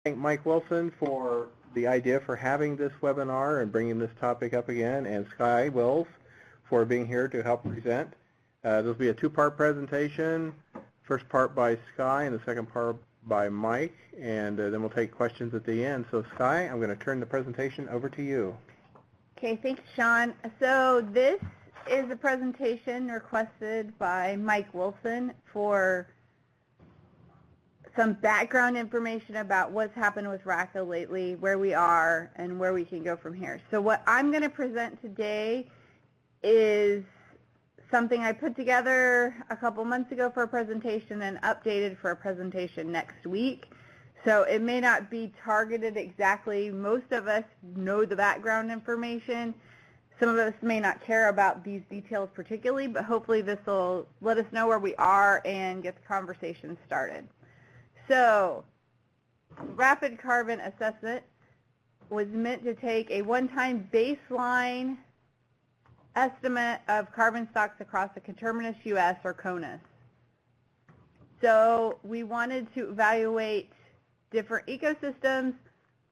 Thank Mike Wilson for the idea for having this webinar and bringing this topic up again, and Sky Wills for being here to help present. This will be a two-part presentation, first part by Sky and the second part by Mike, and then we'll take questions at the end. So Sky, I'm going to turn the presentation over to you. Okay, thanks, Sean. So this is a presentation requested by Mike Wilson for some background information about what's happened with RaCA lately, where we are, and where we can go from here. So what I'm going to present today is something I put together a couple months ago for a presentation and updated for a presentation next week. So it may not be targeted exactly. Most of us know the background information. Some of us may not care about these details particularly, but hopefully this will let us know where we are and get the conversation started. So rapid carbon assessment was meant to take a one-time baseline estimate of carbon stocks across the conterminous U.S. or CONUS. So we wanted to evaluate different ecosystems,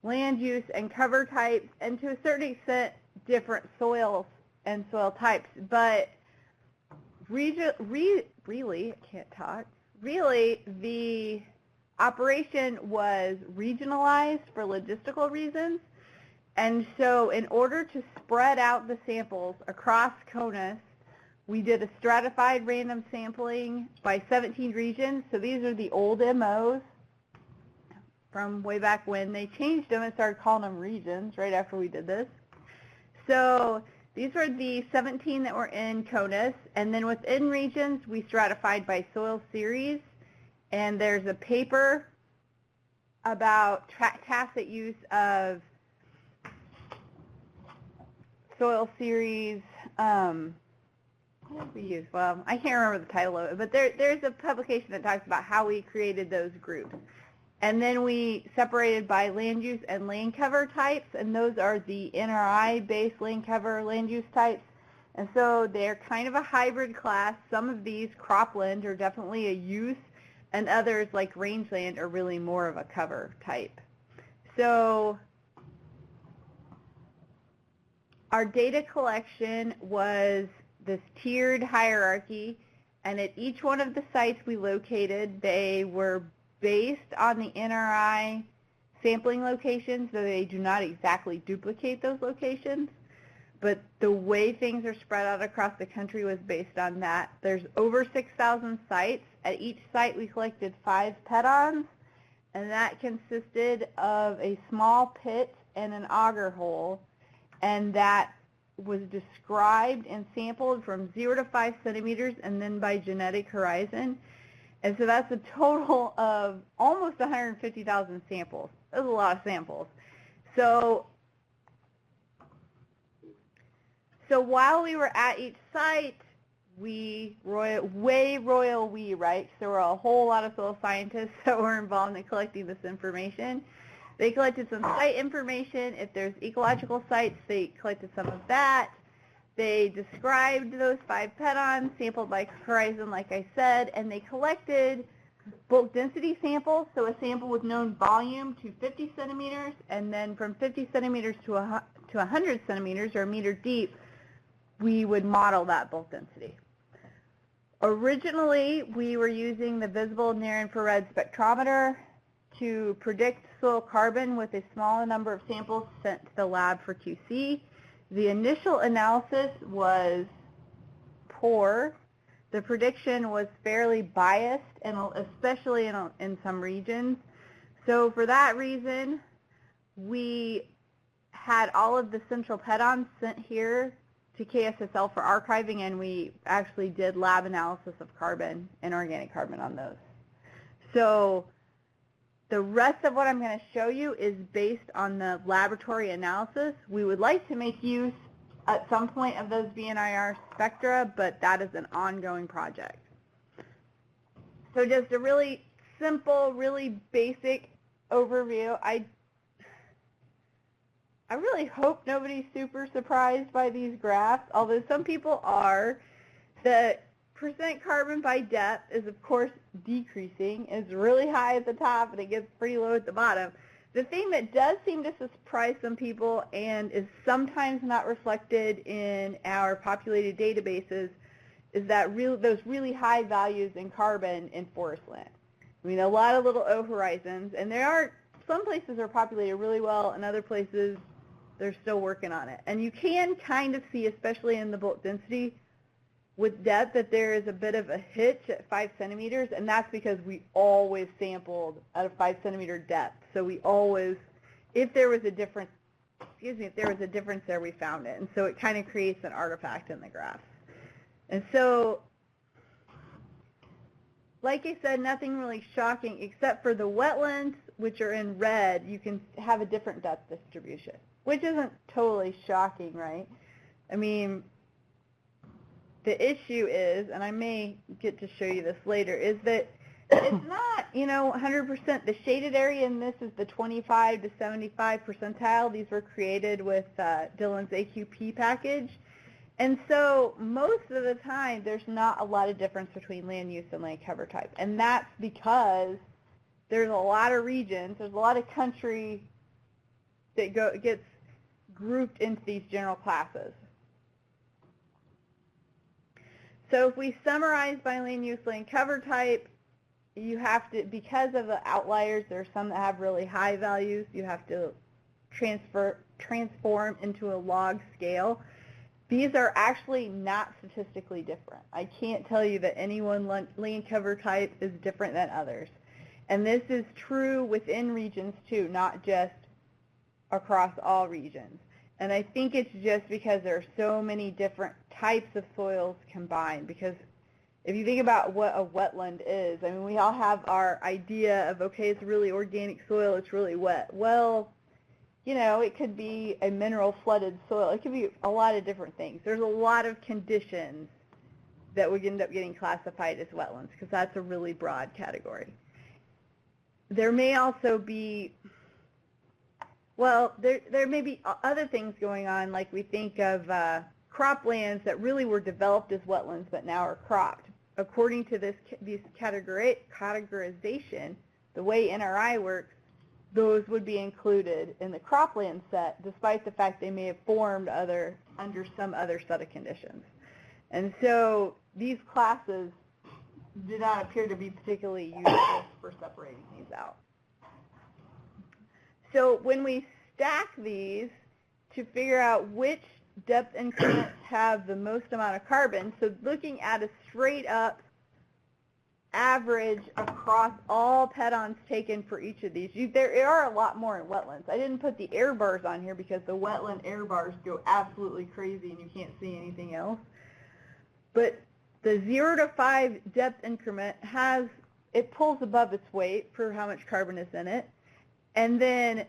land use, and cover types, and to a certain extent, different soils and soil types. But really, the operation was regionalized for logistical reasons. And so in order to spread out the samples across CONUS, we did a stratified random sampling by 17 regions. So these are the old MOs from way back when. They changed them and started calling them regions right after we did this. So these were the 17 that were in CONUS. And then within regions, we stratified by soil series. And there's a paper about tacit use of soil series, what did we use? Well, I can't remember the title of it, but there's a publication that talks about how we created those groups. And then we separated by land use and land cover types, and those are the NRI-based land cover land use types. And so they're kind of a hybrid class. Some of these, cropland, are definitely a use, and others, like rangeland, are really more of a cover type. So our data collection was this tiered hierarchy, and at each one of the sites we located, they were based on the NRI sampling locations, so they do not exactly duplicate those locations. But the way things are spread out across the country was based on that. There's over 6,000 sites. At each site we collected 5 pedons, and that consisted of a small pit and an auger hole. And that was described and sampled from 0 to 5 centimeters and then by genetic horizon. And so that's a total of almost 150,000 samples. That's a lot of samples. So while we were at each site, right? So there were a whole lot of soil scientists that were involved in collecting this information. They collected some site information. If there's ecological sites, they collected some of that. They described those 5 pedons, sampled by horizon, like I said, and they collected bulk density samples, so a sample with known volume to 50 centimeters, and then from 50 centimeters to 100 centimeters, or a meter deep, we would model that bulk density. Originally, we were using the visible near-infrared spectrometer to predict soil carbon with a small number of samples sent to the lab for QC. The initial analysis was poor. The prediction was fairly biased, and especially in some regions. So for that reason, we had all of the central pedons sent here to KSSL for archiving, and we actually did lab analysis of carbon and organic carbon on those. So the rest of what I'm going to show you is based on the laboratory analysis. We would like to make use at some point of those VNIR spectra, but that is an ongoing project. So just a really simple, really basic overview. I really hope nobody's super surprised by these graphs, although some people are. The percent carbon by depth is, of course, decreasing. It's really high at the top, and it gets pretty low at the bottom. The thing that does seem to surprise some people and is sometimes not reflected in our populated databases is that those really high values in carbon in forest land. I mean, a lot of little O horizons, and some places are populated really well, and other places they're still working on it. And you can kind of see, especially in the bulk density with depth, that there is a bit of a hitch at 5 centimeters, and that's because we always sampled at a 5 centimeter depth. So we always, if there was a difference there, we found it. And so it kind of creates an artifact in the graphs. And so, like I said, nothing really shocking except for the wetlands, which are in red. You can have a different depth distribution, which isn't totally shocking, right? I mean, the issue is, and I may get to show you this later, is that it's not, 100%. The shaded area in this is the 25 to 75 percentile. These were created with Dylan's AQP package. And so most of the time, there's not a lot of difference between land use and land cover type. And that's because there's a lot of regions, there's a lot of country that gets grouped into these general classes. So if we summarize by land use, land cover type, you have to, because of the outliers, there are some that have really high values, you have to transform into a log scale. These are actually not statistically different. I can't tell you that any one land cover type is different than others. And this is true within regions too, not just across all regions. And I think it's just because there are so many different types of soils combined. Because if you think about what a wetland is, I mean, we all have our idea of, okay, it's really organic soil, it's really wet. Well, it could be a mineral flooded soil. It could be a lot of different things. There's a lot of conditions that would end up getting classified as wetlands because that's a really broad category. There may also be, there may be other things going on, like we think of croplands that really were developed as wetlands but now are cropped. According to this categorization, the way NRI works, those would be included in the cropland set, despite the fact they may have formed under some other set of conditions. And so these classes do not appear to be particularly useful for separating these out. So when we stack these to figure out which depth increments have the most amount of carbon, so looking at a straight up average across all pedons taken for each of these. There are a lot more in wetlands. I didn't put the error bars on here because the wetland error bars go absolutely crazy and you can't see anything else. But the 0 to 5 depth increment it pulls above its weight for how much carbon is in it. And then,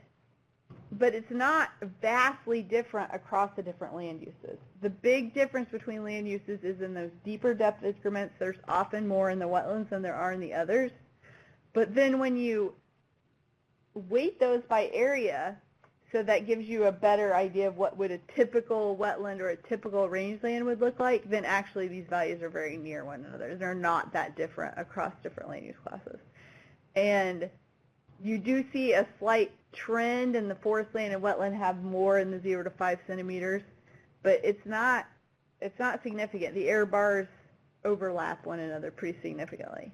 but it's not vastly different across the different land uses. The big difference between land uses is in those deeper depth increments. There's often more in the wetlands than there are in the others. But then when you weight those by area, so that gives you a better idea of what would a typical wetland or a typical rangeland would look like, then actually these values are very near one another. They're not that different across different land use classes. And you do see a slight trend in the forest land and wetland have more in the 0 to 5 centimeters, but it's not significant. The error bars overlap one another pretty significantly.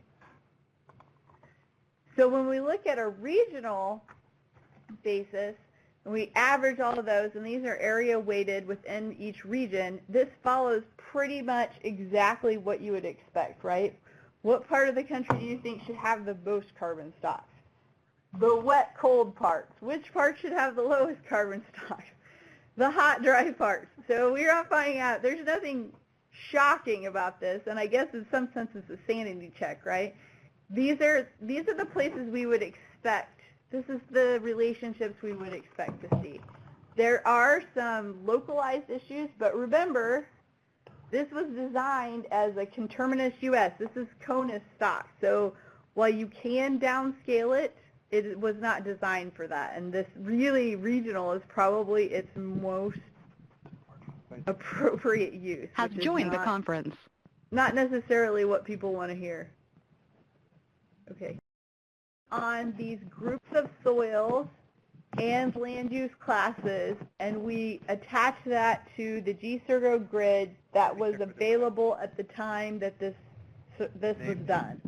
So when we look at a regional basis, and we average all of those, and these are area weighted within each region, this follows pretty much exactly what you would expect, right? What part of the country do you think should have the most carbon stocks? The wet, cold parts. Which part should have the lowest carbon stocks? The hot, dry parts. So we're not finding out. There's nothing shocking about this, and I guess in some sense it's a sanity check, right? These are the places we would expect. This is the relationships we would expect to see. There are some localized issues, but remember, this was designed as a conterminous US. This is CONUS stock. So while you can downscale it, it was not designed for that. And this really regional is probably its most appropriate use. Has joined the conference. Not necessarily what people want to hear. Okay. On these groups of soils, and land use classes, and we attached that to the GCERGO grid that was available at the time that this was done.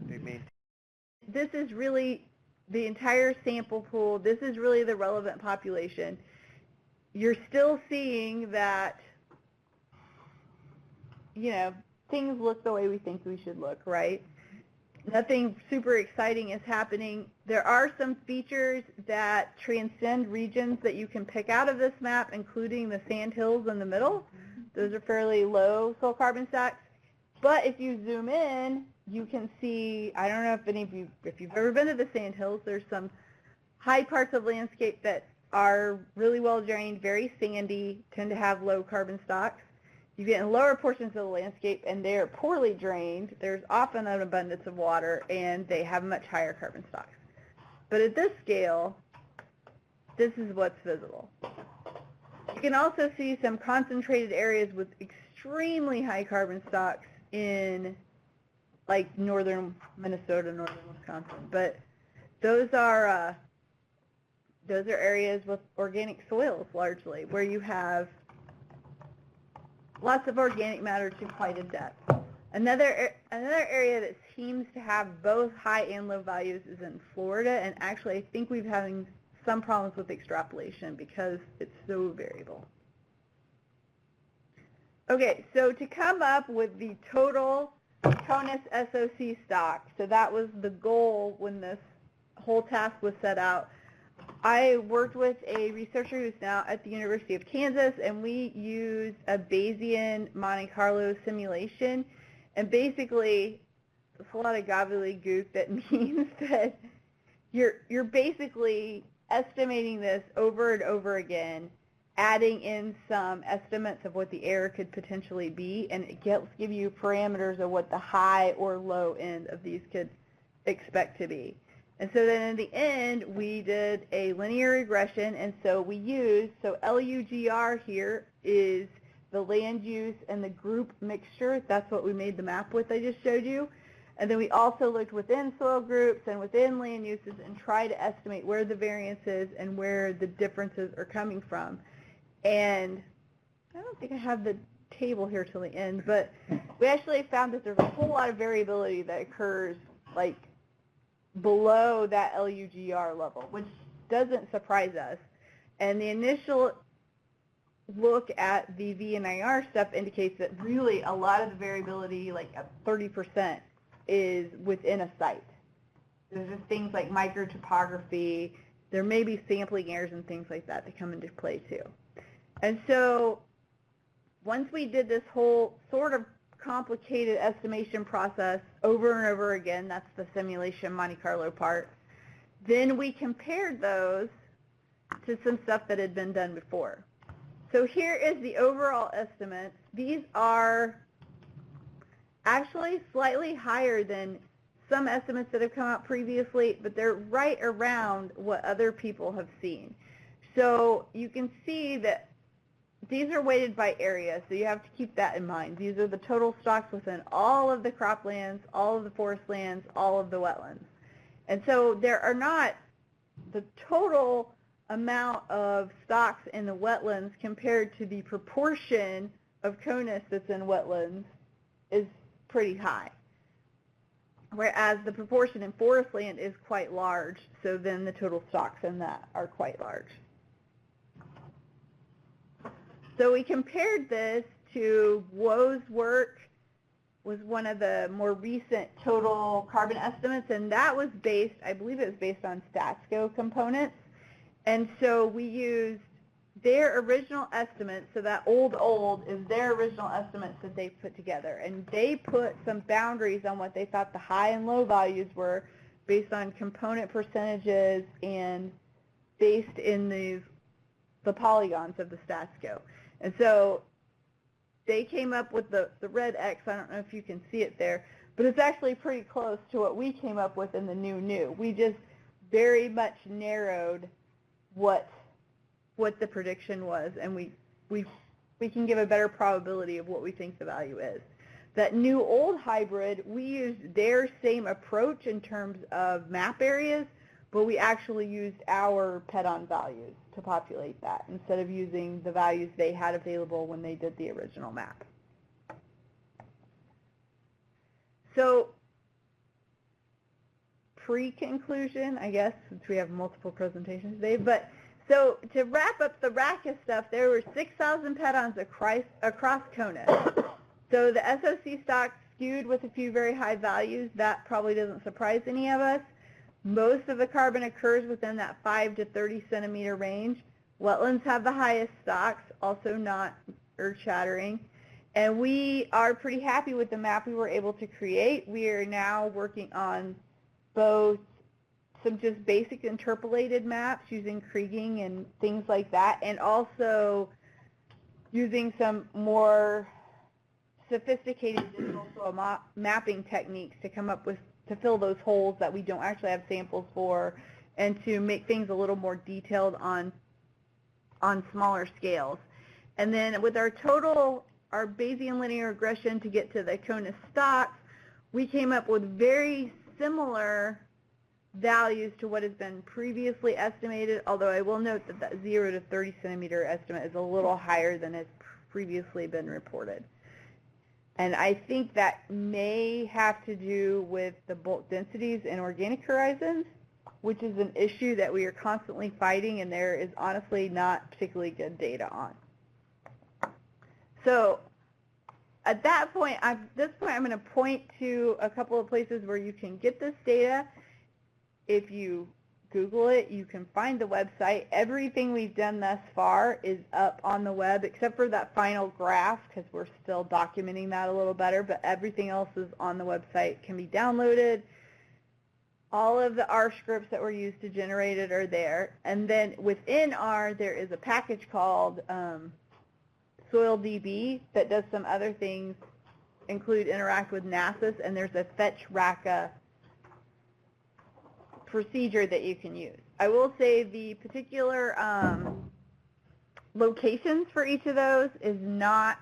This is really the entire sample pool. This is really the relevant population. You're still seeing that, you know, things look the way we think we should look, right? Nothing super exciting is happening. There are some features that transcend regions that you can pick out of this map, including the sand hills in the middle. Those are fairly low soil carbon stacks. But if you zoom in, you can see, I don't know if any of you, if you've ever been to the sand hills, there's some high parts of landscape that are really well drained, very sandy, tend to have low carbon stocks. You get in lower portions of the landscape and they're poorly drained. There's often an abundance of water and they have much higher carbon stocks. But at this scale, this is what's visible. You can also see some concentrated areas with extremely high carbon stocks in like northern Minnesota, northern Wisconsin. But those are areas with organic soils largely, where you have lots of organic matter to quite a depth. Another area that seems to have both high and low values is in Florida, and actually I think we're having some problems with extrapolation because it's so variable. Okay, so to come up with the total CONUS SOC stock, so that was the goal when this whole task was set out. I worked with a researcher who's now at the University of Kansas, and we used a Bayesian Monte Carlo simulation. And basically, it's a lot of gobbledygook that means that you're basically estimating this over and over again, adding in some estimates of what the error could potentially be, and it give you parameters of what the high or low end of these could expect to be. And so then in the end, we did a linear regression, and so we used, so LUGR here is the land use and the group mixture. That's what we made the map with I just showed you. And then we also looked within soil groups and within land uses and tried to estimate where the variance is and where the differences are coming from. And I don't think I have the table here till the end, but we actually found that there's a whole lot of variability that occurs like below that LUGR level, which doesn't surprise us. And the initial look at the VNIR stuff indicates that really a lot of the variability, like 30%, is within a site. There's just things like microtopography. There may be sampling errors and things like that that come into play too. And so once we did this whole sort of complicated estimation process over and over again, that's the simulation Monte Carlo part, then we compared those to some stuff that had been done before. So here is the overall estimates. These are actually slightly higher than some estimates that have come out previously, but they're right around what other people have seen. So you can see that these are weighted by area, so you have to keep that in mind. These are the total stocks within all of the croplands, all of the forest lands, all of the wetlands. And so there are not the total amount of stocks in the wetlands compared to the proportion of CONUS that's in wetlands is pretty high. Whereas the proportion in forest land is quite large, so then the total stocks in that are quite large. So we compared this to Woe's work, was one of the more recent total carbon estimates, and that was based, I believe it was based on StatsCo components. And so we used their original estimates, so that old is their original estimates that they put together. And they put some boundaries on what they thought the high and low values were based on component percentages and based in the polygons of the StatsCo. And so they came up with the red X. I don't know if you can see it there, but it's actually pretty close to what we came up with in the new. We just very much narrowed what the prediction was, and we can give a better probability of what we think the value is. That new-old hybrid, we used their same approach in terms of map areas, but we actually used our pedon values to populate that instead of using the values they had available when they did the original map. So pre-conclusion, I guess, since we have multiple presentations today, but so to wrap up the RaCA stuff, there were 6,000 pedons across CONUS. So the SOC stock skewed with a few very high values. That probably doesn't surprise any of us. Most of the carbon occurs within that 5 to 30 centimeter range. Wetlands have the highest stocks, also not earth-shattering. And we are pretty happy with the map we were able to create. We are now working on both some just basic interpolated maps using kriging and things like that, and also using some more sophisticated digital soil mapping techniques to come up with, to fill those holes that we don't actually have samples for, and to make things a little more detailed on smaller scales. And then with our Bayesian linear regression to get to the CONUS stocks, we came up with very similar values to what has been previously estimated, although I will note that that 0 to 30 centimeter estimate is a little higher than has previously been reported. And I think that may have to do with the bulk densities in organic horizons, which is an issue that we are constantly fighting, and there is honestly not particularly good data on. So at this point, I'm going to point to a couple of places where you can get this data. If you Google it, you can find the website. Everything we've done thus far is up on the web, except for that final graph, because we're still documenting that a little better, but everything else is on the website, can be downloaded. All of the R scripts that were used to generate it are there. And then within R, there is a package called SoilDB that does some other things, include interact with NASA's, and there's a fetch RaCA procedure that you can use. I will say the particular locations for each of those is not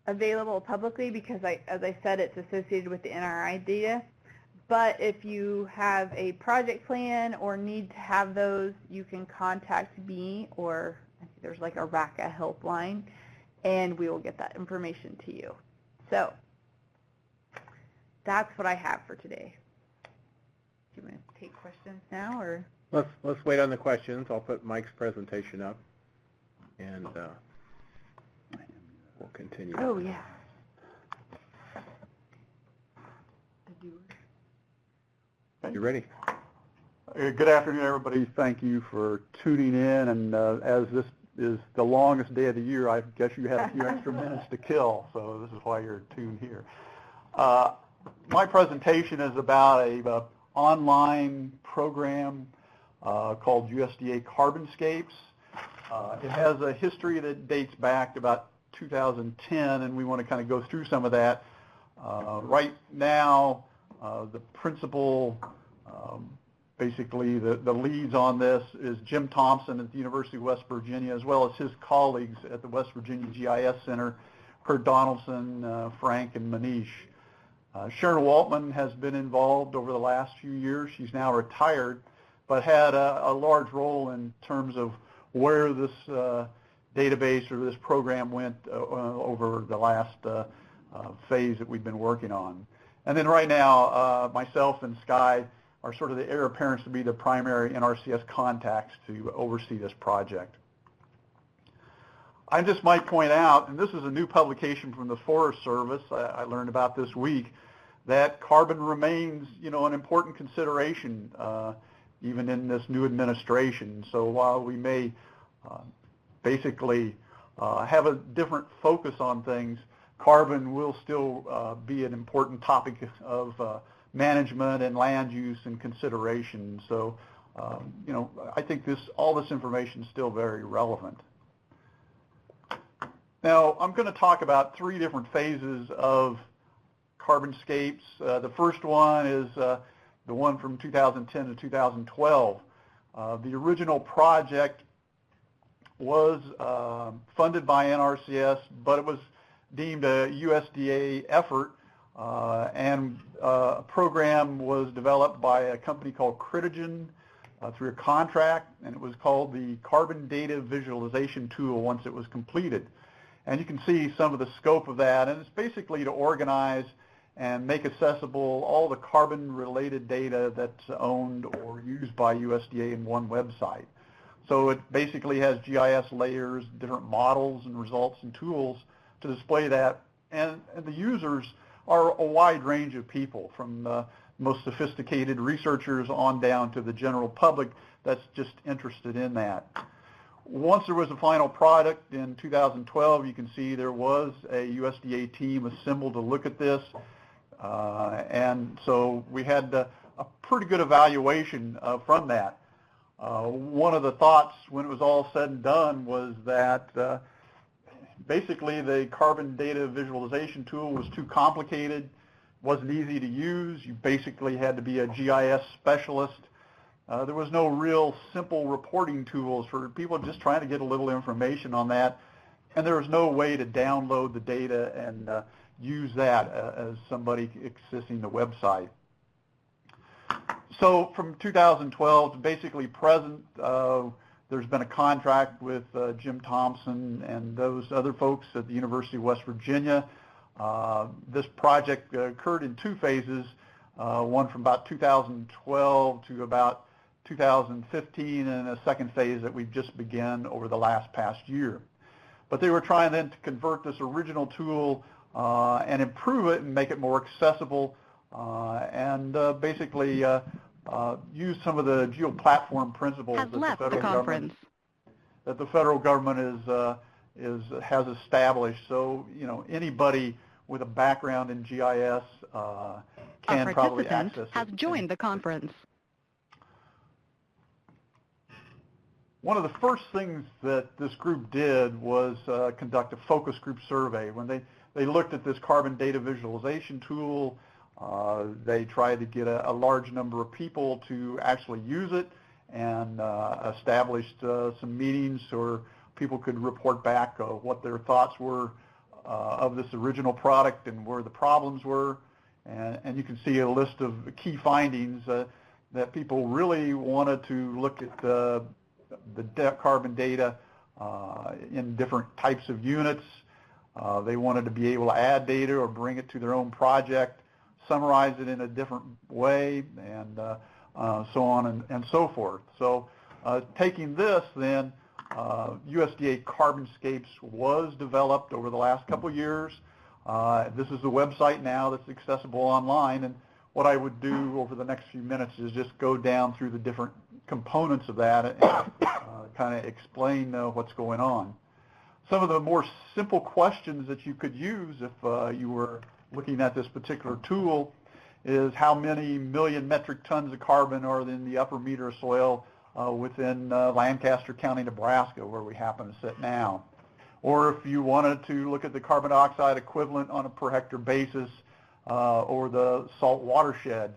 available publicly because, as I said, it's associated with the NRI data. But if you have a project plan or need to have those, you can contact me, or I think there's like a RaCA helpline, and we will get that information to you. So that's what I have for today. Do you want to take questions now, or? Let's wait on the questions. I'll put Mike's presentation up, and we'll continue. Oh, yeah. You ready? Good afternoon, everybody. Thank you for tuning in. And as this is the longest day of the year, I guess you had a few extra minutes to kill, so this is why you're tuned here. My presentation is about a online program called USDA CarbonScapes. It has a history that dates back to about 2010, and we want to kind of go through some of that. Right now, the principal, basically the leads on this is Jim Thompson at the University of West Virginia, as well as his colleagues at the West Virginia GIS Center, Kurt Donaldson, Frank, and Manish. Sharon Waltman has been involved over the last few years. She's now retired, but had a large role in terms of where this database or this program went over the last phase that we've been working on. And then right now, myself and Sky are sort of the heir apparents to be the primary NRCS contacts to oversee this project. I just might point out, and this is a new publication from the Forest Service, I learned about this week, that carbon remains, an important consideration even in this new administration. So while we may basically have a different focus on things, carbon will still be an important topic of management and land use and consideration. So, I think all this information is still very relevant. Now, I'm going to talk about 3 different phases of CarbonScapes. The first one is the one from 2010 to 2012. The original project was funded by NRCS, but it was deemed a USDA effort and a program was developed by a company called Critigen through a contract, and it was called the Carbon Data Visualization Tool once it was completed. And you can see some of the scope of that, and it's basically to organize and make accessible all the carbon-related data that's owned or used by USDA in one website. So it basically has GIS layers, different models and results and tools to display that, and the users are a wide range of people, from the most sophisticated researchers on down to the general public that's just interested in that. Once there was a final product in 2012, you can see there was a USDA team assembled to look at this, and so we had a pretty good evaluation from that. One of the thoughts when it was all said and done was that basically the carbon data visualization tool was too complicated, wasn't easy to use. You basically had to be a GIS specialist. There was no real simple reporting tools for people just trying to get a little information on that, and there was no way to download the data and use that as somebody accessing the website. So from 2012 to basically present, there's been a contract with Jim Thompson and those other folks at the University of West Virginia. This project occurred in two phases, one from about 2012 to about 2015, and a second phase that we've just begun over the past year. But they were trying then to convert this original tool and improve it and make it more accessible, and basically use some of the geoplatform principles that the federal government has established. So, you know, anybody with a background in GIS can probably access it. Has joined the conference. One of the first things that this group did was conduct a focus group survey. When they looked at this carbon data visualization tool, they tried to get a large number of people to actually use it, and established some meetings where people could report back what their thoughts were of this original product and where the problems were. And you can see a list of key findings that people really wanted to look at the carbon data in different types of units. They wanted to be able to add data or bring it to their own project, summarize it in a different way, and so on and so forth. So taking this then, USDA CarbonScapes was developed over the last couple of years. This is the website now that's accessible online, and what I would do over the next few minutes is just go down through the different components of that and kind of explain what's going on. Some of the more simple questions that you could use if you were looking at this particular tool is how many million metric tons of carbon are in the upper meter of soil within Lancaster County, Nebraska, where we happen to sit now. Or if you wanted to look at the carbon dioxide equivalent on a per hectare basis, or the salt watershed,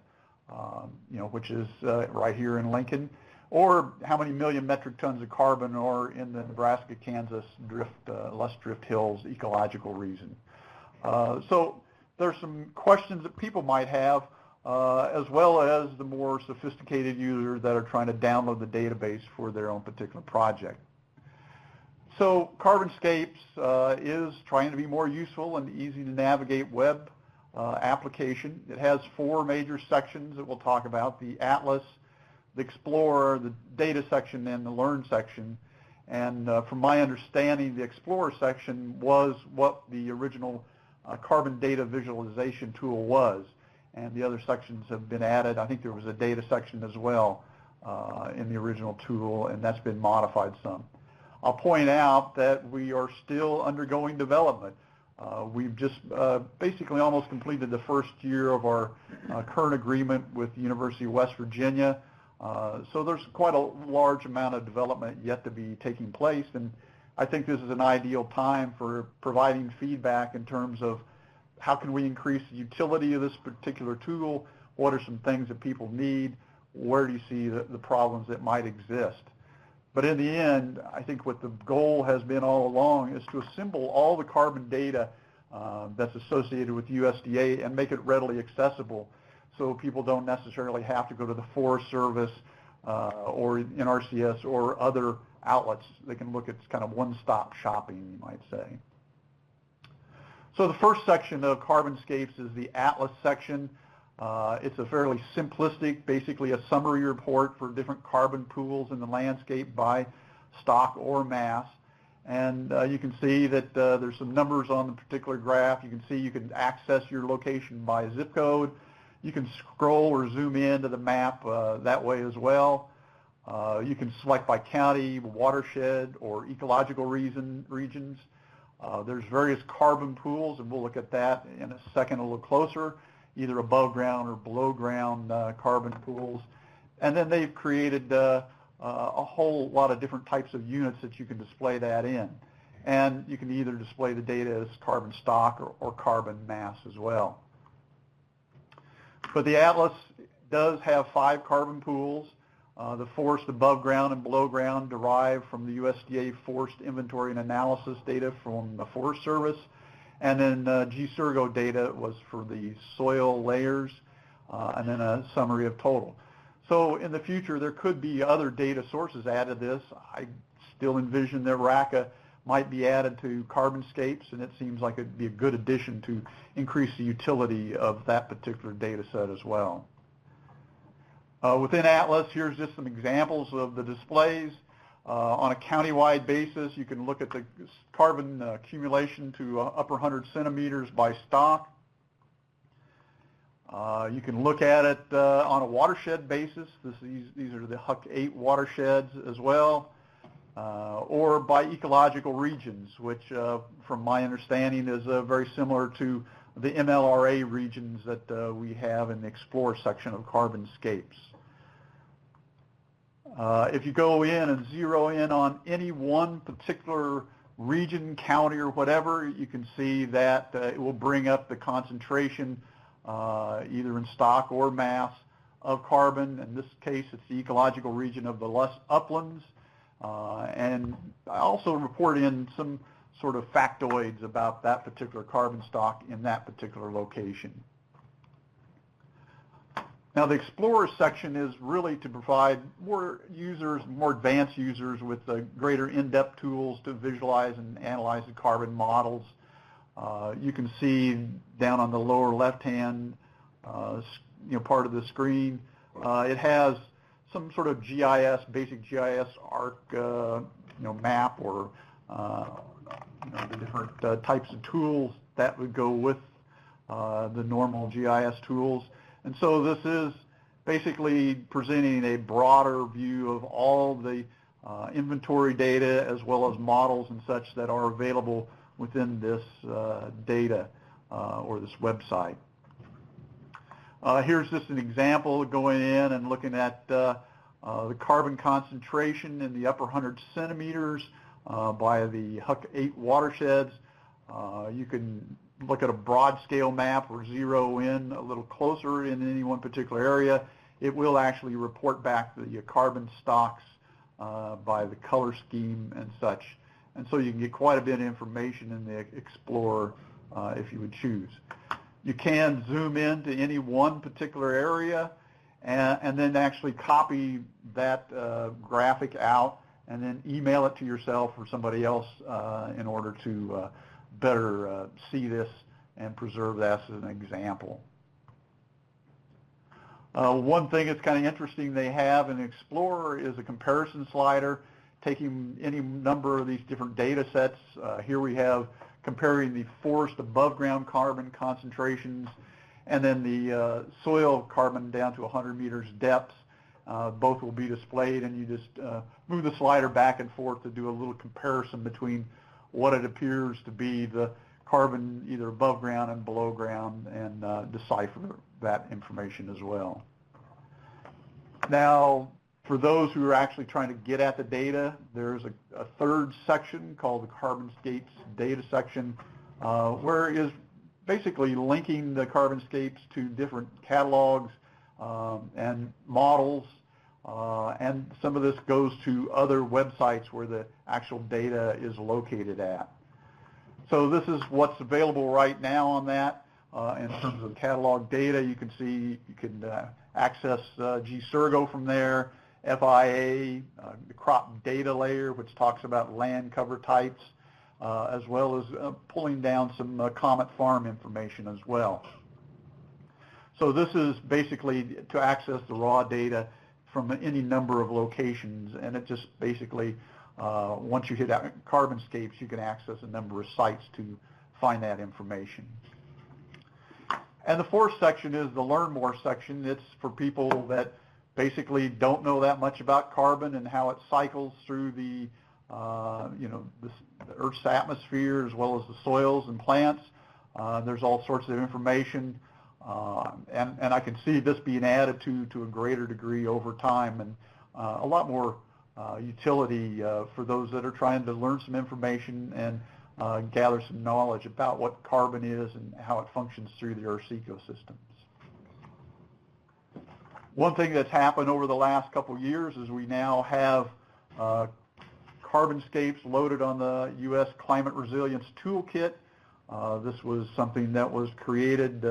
you know, which is right here in Lincoln, or how many million metric tons of carbon are in the Nebraska-Kansas Lush Drift Hills ecological region. So there's some questions that people might have, as well as the more sophisticated users that are trying to download the database for their own particular project. So CarbonScapes is trying to be more useful and easy to navigate web application. It has four major sections that we'll talk about: the Atlas, the Explorer, the Data section, and the Learn section. And from my understanding, the Explorer section was what the original carbon data visualization tool was, and the other sections have been added. I think there was a Data section as well in the original tool, and that's been modified some. I'll point out that we are still undergoing development. We've just basically almost completed the first year of our current agreement with the University of West Virginia. So there's quite a large amount of development yet to be taking place, and I think this is an ideal time for providing feedback in terms of how can we increase the utility of this particular tool, what are some things that people need, where do you see the problems that might exist. But in the end, I think what the goal has been all along is to assemble all the carbon data that's associated with USDA and make it readily accessible so people don't necessarily have to go to the Forest Service or NRCS or other outlets. They can look at kind of one-stop shopping, you might say. So the first section of CarbonScapes is the Atlas section. It's a fairly simplistic, basically a summary report for different carbon pools in the landscape by stock or mass. And you can see that there's some numbers on the particular graph. You can see you can access your location by zip code. You can scroll or zoom into the map that way as well. You can select by county, watershed, or ecological regions. There's various carbon pools, and we'll look at that in a second a little closer, either above ground or below ground carbon pools. And then they've created a whole lot of different types of units that you can display that in. And you can either display the data as carbon stock or carbon mass as well. But the Atlas does have 5 carbon pools. The forest above ground and below ground derived from the USDA forest inventory and analysis data from the Forest Service. And then GSERGO data was for the soil layers, and then a summary of total. So in the future, there could be other data sources added to this. I still envision that RaCA might be added to CarbonScapes, and it seems like it'd be a good addition to increase the utility of that particular data set as well. Within Atlas, here's just some examples of the displays. On a countywide basis, you can look at the carbon accumulation to upper 100 centimeters by stock. You can look at it on a watershed basis. These are the Huck 8 watersheds as well, or by ecological regions, which from my understanding is very similar to the MLRA regions that we have in the Explore section of CarbonScapes. If you go in and zero in on any one particular region, county, or whatever, you can see that it will bring up the concentration either in stock or mass of carbon. In this case, it's the ecological region of the less uplands. And I also report in some sort of factoids about that particular carbon stock in that particular location. Now, the Explorer section is really to provide more users, more advanced users with greater in-depth tools to visualize and analyze the carbon models. You can see down on the lower left-hand part of the screen, it has some sort of GIS, basic GIS ARC map, or the different types of tools that would go with the normal GIS tools. And so this is basically presenting a broader view of all the inventory data as well as models and such that are available within this data or this website. Here's just an example going in and looking at the carbon concentration in the upper 100 centimeters by the Huck 8 watersheds. You can look at a broad scale map or zero in a little closer in any one particular area. It will actually report back the carbon stocks by the color scheme and such. And so you can get quite a bit of information in the Explorer if you would choose. You can zoom in to any one particular area and then actually copy that graphic out and then email it to yourself or somebody else in order to better see this and preserve that as an example. One thing that's kind of interesting they have in Explorer is a comparison slider, taking any number of these different data sets. Here we have comparing the forest above ground carbon concentrations and then the soil carbon down to 100 meters depth. Both will be displayed, and you just move the slider back and forth to do a little comparison between what it appears to be the carbon either above ground and below ground, and decipher that information as well. Now, for those who are actually trying to get at the data, there's a third section called the CarbonScapes Data section, where it is basically linking the CarbonScapes to different catalogs and models, and some of this goes to other websites where the actual data is located at. So this is what's available right now on that. In terms of catalog data, you can see you can access GSurgo from there, FIA, the crop data layer, which talks about land cover types, as well as pulling down some Comet Farm information as well. So this is basically to access the raw data from any number of locations, and it just basically, once you hit CarbonScapes, you can access a number of sites to find that information. And the fourth section is the Learn More section. It's for people that basically don't know that much about carbon and how it cycles through the, the Earth's atmosphere as well as the soils and plants. There's all sorts of information, and I can see this being added to a greater degree over time, and a lot more utility for those that are trying to learn some information and gather some knowledge about what carbon is and how it functions through the Earth's ecosystems. One thing that's happened over the last couple of years is we now have CarbonScapes loaded on the U.S. Climate Resilience Toolkit. This was something that was created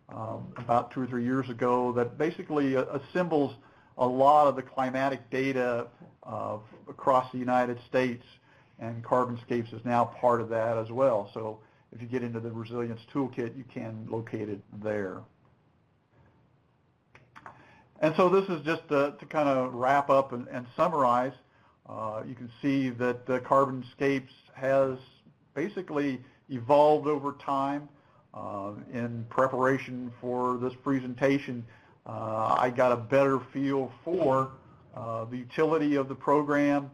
about 2 or 3 years ago that basically assembles a lot of the climatic data across the United States, and CarbonScapes is now part of that as well. So if you get into the Resilience Toolkit, you can locate it there. And so this is just to kind of wrap up and summarize. You can see that the CarbonScapes has basically evolved over time. In preparation for this presentation, I got a better feel for the utility of the program,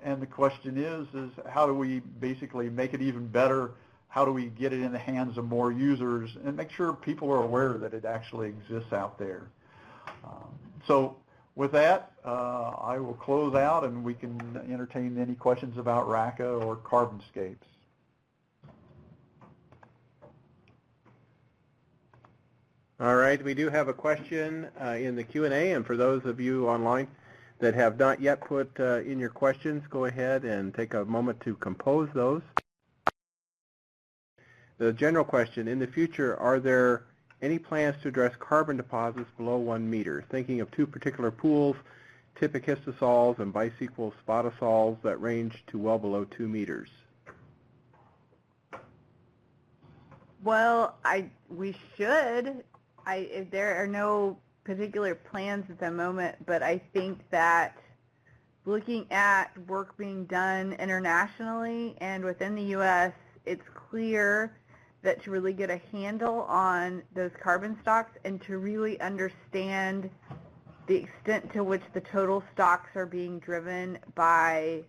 and the question is how do we basically make it even better? How do we get it in the hands of more users and make sure people are aware that it actually exists out there? So with that, I will close out, and we can entertain any questions about RaCA or CarbonScapes. All right, we do have a question in the Q&A, and for those of you online that have not yet put in your questions, go ahead and take a moment to compose those. The general question, in the future, are there any plans to address carbon deposits below 1 meter? Thinking of 2 particular pools, typichistosols and bisequal spotosols that range to well below 2 meters. Well, we should. There are no particular plans at the moment, but I think that looking at work being done internationally and within the U.S., it's clear that to really get a handle on those carbon stocks and to really understand the extent to which the total stocks are being driven by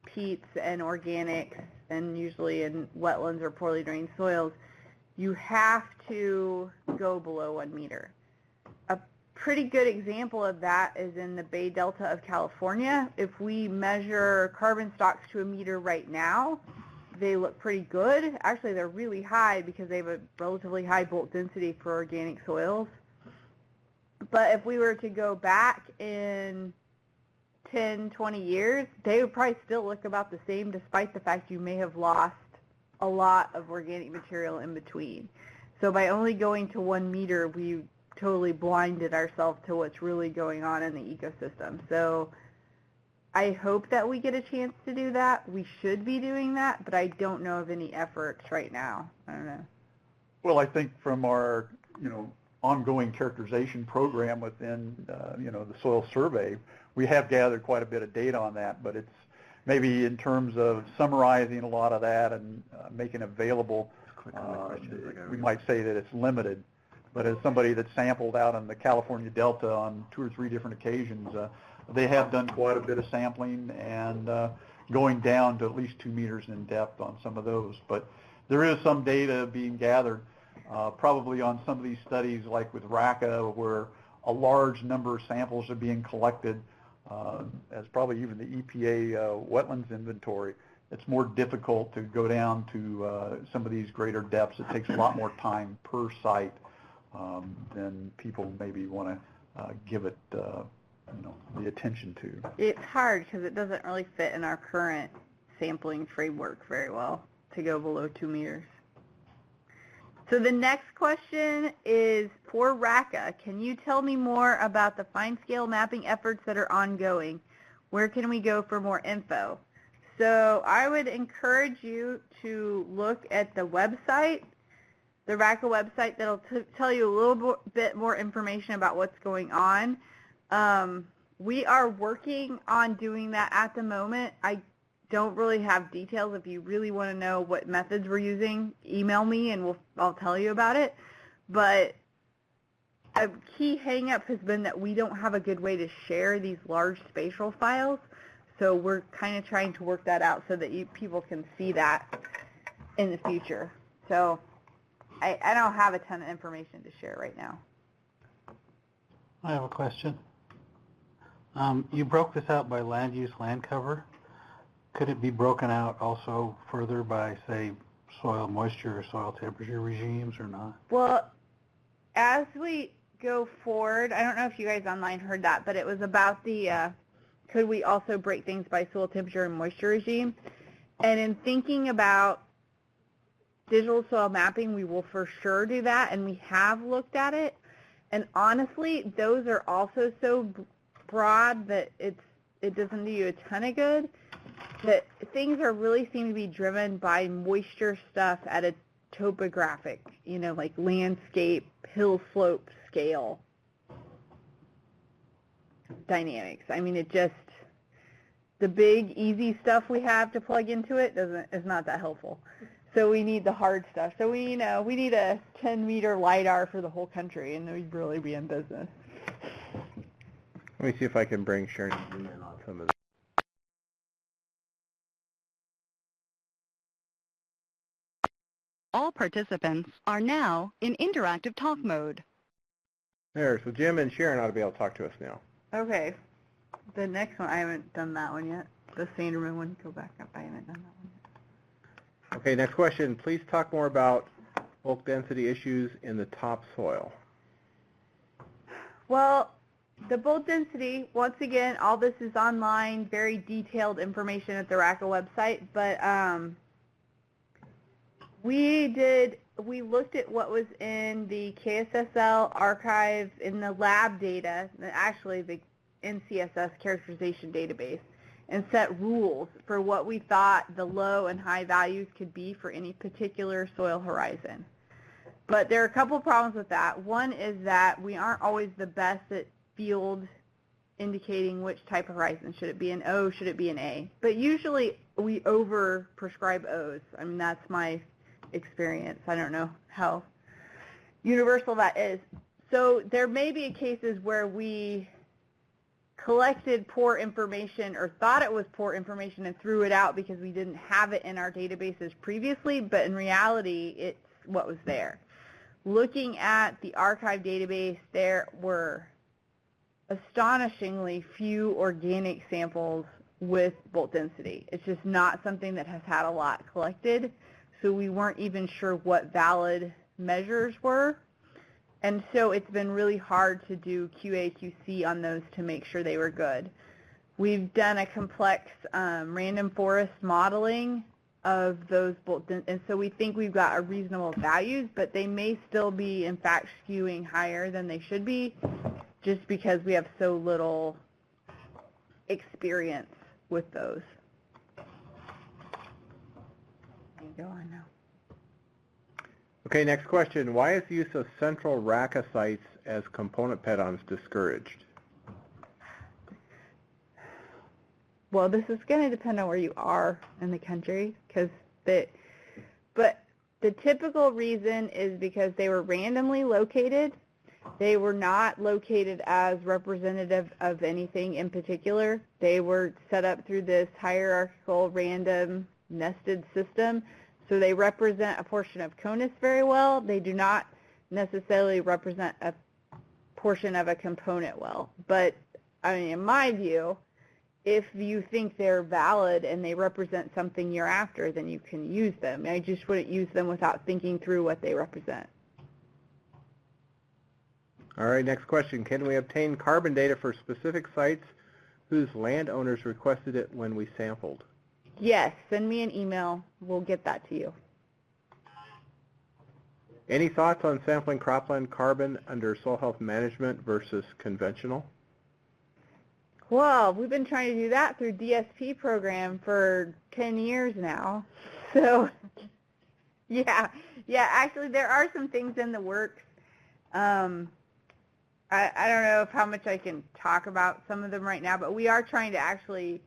peats and organics, and usually in wetlands or poorly drained soils, you have to go below 1 meter. A pretty good example of that is in the Bay Delta of California. If we measure carbon stocks to 1 meter right now, they look pretty good. Actually, they're really high because they have a relatively high bulk density for organic soils. But if we were to go back in 10, 20 years, they would probably still look about the same, despite the fact you may have lost a lot of organic material in between. So by only going to 1 meter, we totally blinded ourselves to what's really going on in the ecosystem. So I hope that we get a chance to do that. We should be doing that, but I don't know of any efforts right now. I don't know. Well, I think from our, ongoing characterization program within, the soil survey, we have gathered quite a bit of data on that, but it's maybe in terms of summarizing a lot of that and making available, we might say that it's limited. But as somebody that sampled out in the California Delta on 2 or 3 different occasions, they have done quite a bit of sampling and going down to at least 2 meters in depth on some of those. But there is some data being gathered, probably on some of these studies like with RaCA, where a large number of samples are being collected, as probably even the EPA wetlands inventory. It's more difficult to go down to some of these greater depths. It takes a lot more time per site than people maybe want to give it the attention to. It's hard because it doesn't really fit in our current sampling framework very well. to go below 2 meters. So the next question is for RaCA. Can you tell me more about the Finescale mapping efforts that are ongoing? Where can we go for more info? So I would encourage you to look at the website, the RaCA website, that'll tell you a little bit more information about what's going on. We are working on doing that at the moment. I don't really have details. If you really want to know what methods we're using, email me and I'll tell you about it. But a key hang-up has been that we don't have a good way to share these large spatial files. So we're kind of trying to work that out so that people can see that in the future. So I don't have a ton of information to share right now. I have a question. You broke this out by land use, land cover. Could it be broken out also further by, say, soil moisture or soil temperature regimes or not? Well, as we go forward, I don't know if you guys online heard that, but it was about the, could we also break things by soil temperature and moisture regime? And in thinking about digital soil mapping, we will for sure do that, and we have looked at it. And honestly, those are also so broad that it doesn't do you a ton of good. That things are really seem to be driven by moisture stuff at a topographic, like landscape, hill slope scale dynamics. I mean, the big easy stuff we have to plug into it is not that helpful. So we need the hard stuff. So we need a 10-meter LiDAR for the whole country, and we'd really be in business. Let me see if I can bring Sharon in on some of this. All participants are now in interactive talk mode. There, so Jim and Sharon ought to be able to talk to us now. Okay. The next one, I haven't done that one yet. The Sanderman one, go back up. I haven't done that one yet. Okay, next question. Please talk more about bulk density issues in the topsoil. Well, the bulk density, once again, all this is online, very detailed information at the RaCA website, but we looked at what was in the KSSL archive in the lab data, actually the NCSS characterization database, and set rules for what we thought the low and high values could be for any particular soil horizon. But there are a couple problems with that. One is that we aren't always the best at field indicating which type of horizon. Should it be an O? Should it be an A? But usually we over-prescribe O's. I mean, that's my experience. I don't know how universal that is. So there may be cases where we collected poor information or thought it was poor information and threw it out because we didn't have it in our databases previously, but in reality, it's what was there. Looking at the archive database, there were astonishingly few organic samples with bulk density. It's just not something that has had a lot collected, so we weren't even sure what valid measures were. And so it's been really hard to do QA/QC on those to make sure they were good. We've done a complex random forest modeling of those bulk, and so we think we've got a reasonable values, but they may still be, in fact, skewing higher than they should be, just because we have so little experience with those. You can go on now. Okay, next question. Why is the use of central RaCA sites as component pedons discouraged? Well, this is going to depend on where you are in the country, but the typical reason is because they were randomly located. They were not located as representative of anything in particular. They were set up through this hierarchical random nested system. So they represent a portion of CONUS very well. They do not necessarily represent a portion of a component well. But I mean, in my view, if you think they're valid and they represent something you're after, then you can use them. I just wouldn't use them without thinking through what they represent. All right, next question. Can we obtain carbon data for specific sites whose landowners requested it when we sampled? Yes, send me an email. We'll get that to you. Any thoughts on sampling cropland carbon under soil health management versus conventional? Well, we've been trying to do that through DSP program for 10 years now. So, yeah, actually there are some things in the works. I don't know how much I can talk about some of them right now, but we are trying to actually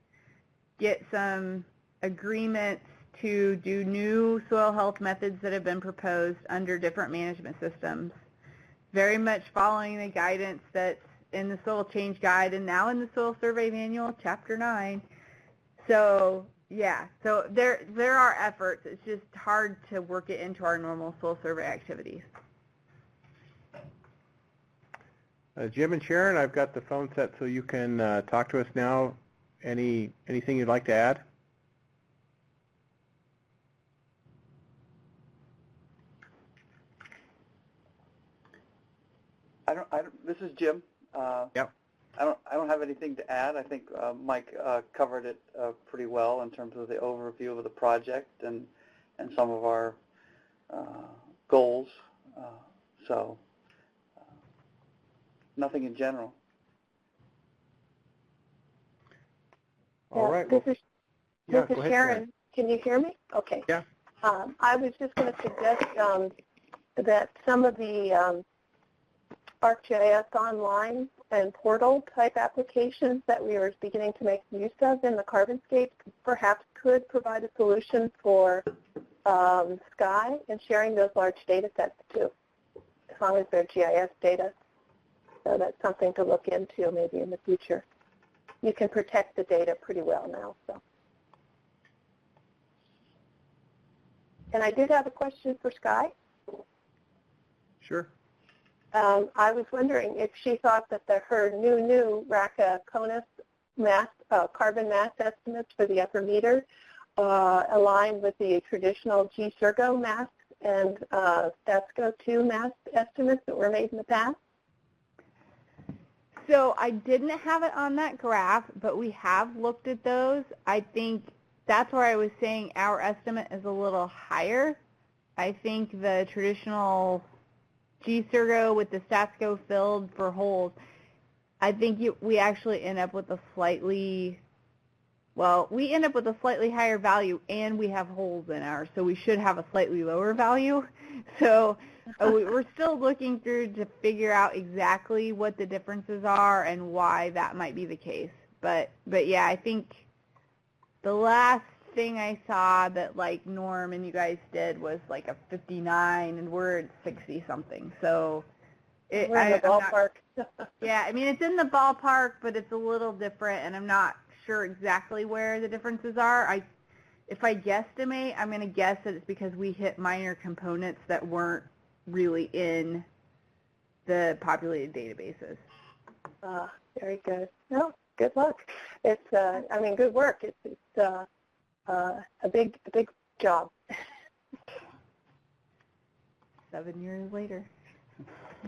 get some agreements to do new soil health methods that have been proposed under different management systems, very much following the guidance that's in the Soil Change Guide and now in the Soil Survey Manual, Chapter 9. So, yeah, so there are efforts. It's just hard to work it into our normal soil survey activities. Jim and Sharon, I've got the phone set so you can talk to us now. Anything you'd like to add? This is Jim. Yep. I don't have anything to add. I think Mike covered it pretty well in terms of the overview of the project and some of our goals. So nothing in general. All right. This is go ahead, Sharon. Can you hear me? Okay. Yeah. I was just going to suggest that some of the ArcGIS online and portal type applications that we are beginning to make use of in the CarbonScapes perhaps could provide a solution for Sky and sharing those large data sets too, as long as they're GIS data. So that's something to look into maybe in the future. You can protect the data pretty well now. So. And I did have a question for Sky. Sure. I was wondering if she thought that her new RaCA CONUS carbon mass estimates for the upper meter aligned with the traditional G-Surgo mass and StatsCo2 mass estimates that were made in the past. So I didn't have it on that graph, but we have looked at those. I think that's where I was saying our estimate is a little higher. I think the traditional G-Surgo with the StatsCo filled for holes, I think we actually end up with a slightly higher value, and we have holes in ours, so we should have a slightly lower value. So we're still looking through to figure out exactly what the differences are and why that might be the case. But yeah, I think the last thing I saw that like Norm and you guys did was like a 59, and we're at 60 something. So we're in the ballpark. Yeah, I mean it's in the ballpark, but it's a little different, and I'm not sure exactly where the differences are. If I guesstimate, I'm going to guess that it's because we hit minor components that weren't really in the populated databases. Very good. No, good luck. It's I mean, good work. It's a big job. 7 years later.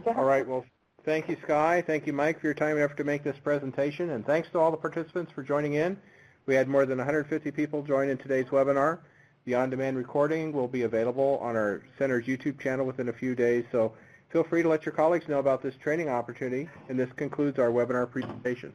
Yeah. All right. Well, thank you, Sky. Thank you, Mike, for your time and effort to make this presentation. And thanks to all the participants for joining in. We had more than 150 people join in today's webinar. The on-demand recording will be available on our center's YouTube channel within a few days. So feel free to let your colleagues know about this training opportunity. And this concludes our webinar presentation.